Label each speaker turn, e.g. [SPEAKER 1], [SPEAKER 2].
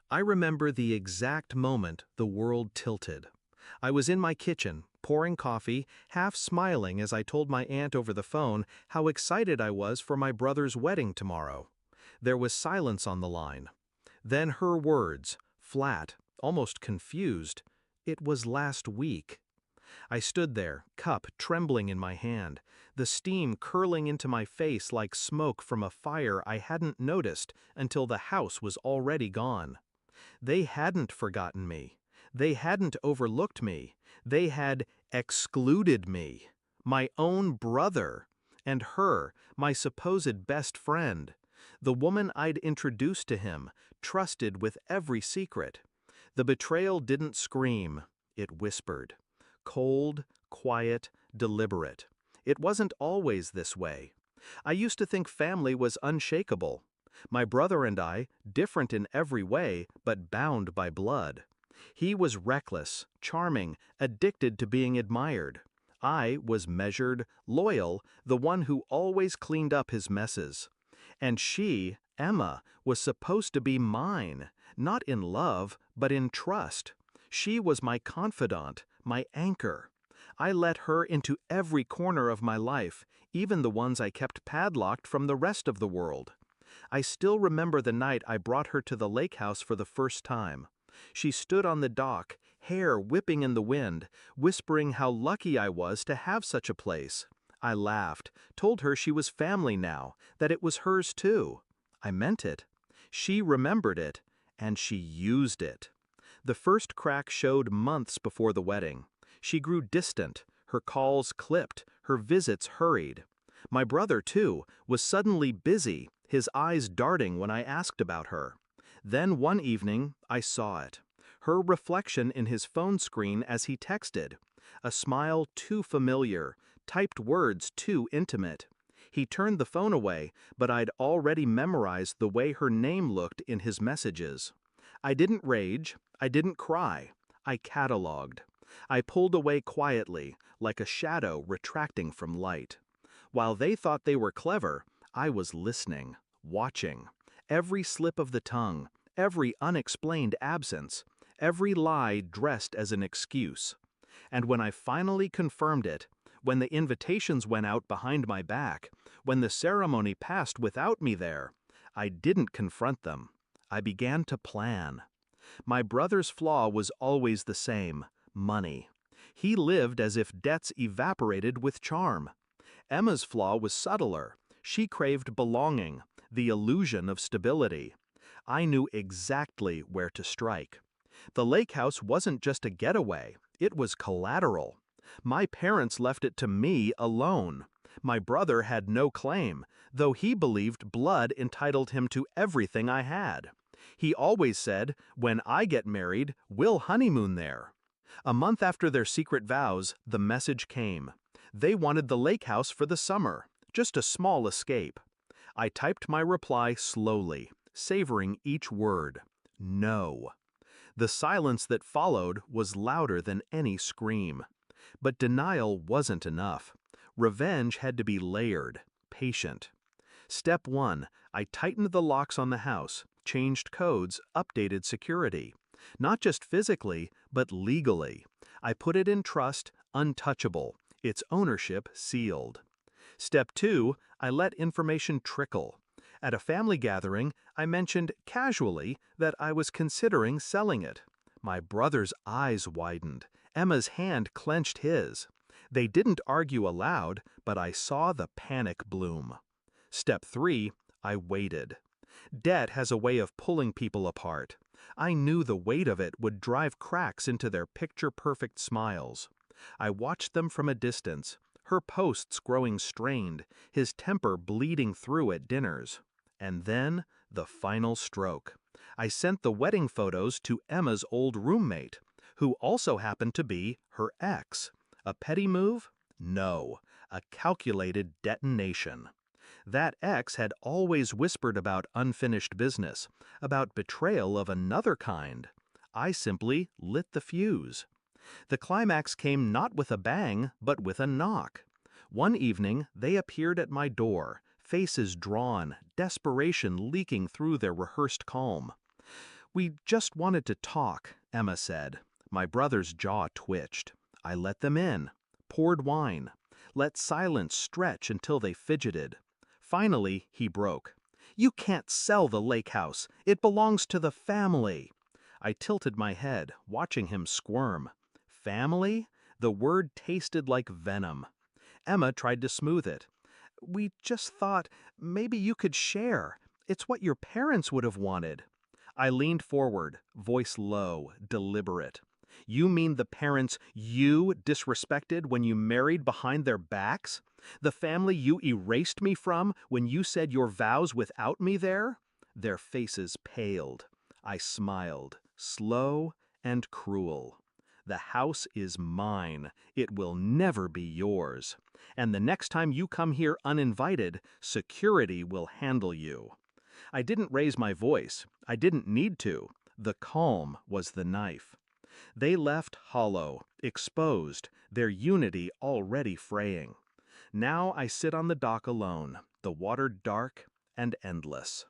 [SPEAKER 1] I remember the exact moment the world tilted. I was in my kitchen, pouring coffee, half smiling as I told my aunt over the phone how excited I was for my brother's wedding tomorrow. There was silence on the line. Then her words, flat, almost confused. It was last week. I stood there, cup trembling in my hand, the steam curling into my face like smoke from a fire I hadn't noticed until the house was already gone. They hadn't forgotten me. They hadn't overlooked me. They had excluded me. My own brother. And her, my supposed best friend. The woman I'd introduced to him, trusted with every secret. The betrayal didn't scream. It whispered. Cold, quiet, deliberate. It wasn't always this way. I used to think family was unshakable. My brother and I, different in every way, but bound by blood. He was reckless, charming, addicted to being admired. I was measured, loyal, the one who always cleaned up his messes. And she, Emma, was supposed to be mine, not in love, but in trust. She was my confidant, my anchor. I let her into every corner of my life, even the ones I kept padlocked from the rest of the world. I still remember the night I brought her to the lake house for the first time. She stood on the dock, hair whipping in the wind, whispering how lucky I was to have such a place. I laughed, told her she was family now, that it was hers too. I meant it. She remembered it, and she used it. The first crack showed months before the wedding. She grew distant, her calls clipped, her visits hurried. My brother, too, was suddenly busy, his eyes darting when I asked about her. Then one evening, I saw it. Her reflection in his phone screen as he texted. A smile too familiar, typed words too intimate. He turned the phone away, but I'd already memorized the way her name looked in his messages. I didn't rage, I didn't cry. I cataloged. I pulled away quietly, like a shadow retracting from light. While they thought they were clever, I was listening, watching. Every slip of the tongue, every unexplained absence, every lie dressed as an excuse. And when I finally confirmed it, when the invitations went out behind my back, when the ceremony passed without me there, I didn't confront them. I began to plan. My brother's flaw was always the same: money. He lived as if debts evaporated with charm. Emma's flaw was subtler. She craved belonging, the illusion of stability. I knew exactly where to strike. The lake house wasn't just a getaway, it was collateral. My parents left it to me alone. My brother had no claim, though he believed blood entitled him to everything I had. He always said, "When I get married, we'll honeymoon there." A month after their secret vows, the message came. They wanted the lake house for the summer, just a small escape. I typed my reply slowly, savoring each word. No. The silence that followed was louder than any scream. But denial wasn't enough. Revenge had to be layered, patient. Step 1, I tightened the locks on the house, changed codes, updated security. Not just physically, but legally. I put it in trust, untouchable, its ownership sealed. Step 2, I let information trickle. At a family gathering, I mentioned casually that I was considering selling it. My brother's eyes widened. Emma's hand clenched his. They didn't argue aloud, but I saw the panic bloom. Step 3, I waited. Debt has a way of pulling people apart. I knew the weight of it would drive cracks into their picture-perfect smiles. I watched them from a distance, her posts growing strained, his temper bleeding through at dinners. And then, the final stroke. I sent the wedding photos to Emma's old roommate, who also happened to be her ex. A petty move? No, a calculated detonation. That ex had always whispered about unfinished business, about betrayal of another kind. I simply lit the fuse. The climax came not with a bang, but with a knock. One evening, they appeared at my door, faces drawn, desperation leaking through their rehearsed calm. We just wanted to talk, Emma said. My brother's jaw twitched. I let them in, poured wine, let silence stretch until they fidgeted. Finally, he broke. You can't sell the lake house. It belongs to the family. I tilted my head, watching him squirm. Family? The word tasted like venom. Emma tried to smooth it. We just thought maybe you could share. It's what your parents would have wanted. I leaned forward, voice low, deliberate. You mean the parents you disrespected when you married behind their backs? The family you erased me from when you said your vows without me there? Their faces paled. I smiled, slow and cruel. The house is mine. It will never be yours. And the next time you come here uninvited, security will handle you. I didn't raise my voice. I didn't need to. The calm was the knife. They left hollow, exposed, their unity already fraying. Now I sit on the dock alone, the water dark and endless.